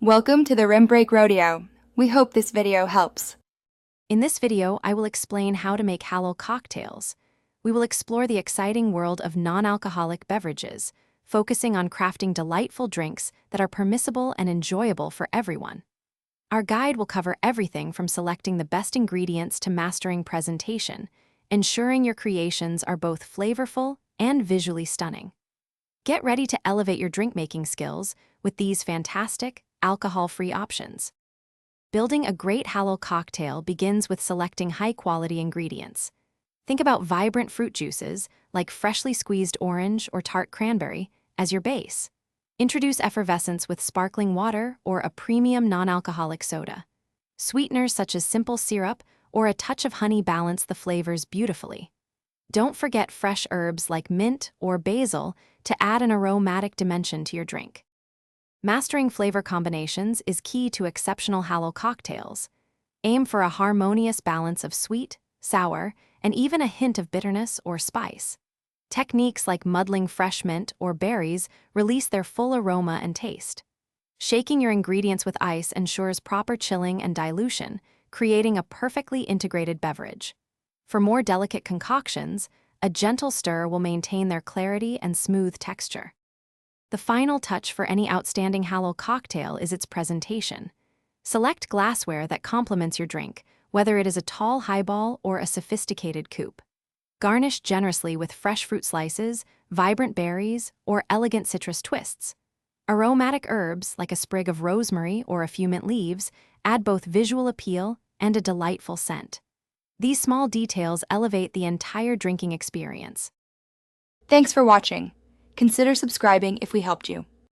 Welcome to the Rim Break Rodeo. We hope this video helps. In this video, I will explain how to make Halal cocktails. We will explore the exciting world of non-alcoholic beverages, focusing on crafting delightful drinks that are permissible and enjoyable for everyone. Our guide will cover everything from selecting the best ingredients to mastering presentation, ensuring your creations are both flavorful and visually stunning. Get ready to elevate your drink-making skills with these fantastic, alcohol-free options. Building a great Halal cocktail begins with selecting high-quality ingredients. Think about vibrant fruit juices, like freshly squeezed orange or tart cranberry, as your base. Introduce effervescence with sparkling water or a premium non-alcoholic soda. Sweeteners such as simple syrup or a touch of honey balance the flavors beautifully. Don't forget fresh herbs like mint or basil to add an aromatic dimension to your drink. Mastering flavor combinations is key to exceptional Halal cocktails. Aim for a harmonious balance of sweet, sour, and even a hint of bitterness or spice. Techniques like muddling fresh mint or berries release their full aroma and taste. Shaking your ingredients with ice ensures proper chilling and dilution, creating a perfectly integrated beverage. For more delicate concoctions, a gentle stir will maintain their clarity and smooth texture. The final touch for any outstanding Halal cocktail is its presentation. Select glassware that complements your drink, whether it is a tall highball or a sophisticated coupe. Garnish generously with fresh fruit slices, vibrant berries, or elegant citrus twists. Aromatic herbs, like a sprig of rosemary or a few mint leaves, add both visual appeal and a delightful scent. These small details elevate the entire drinking experience. Thanks for watching. Consider subscribing if we helped you.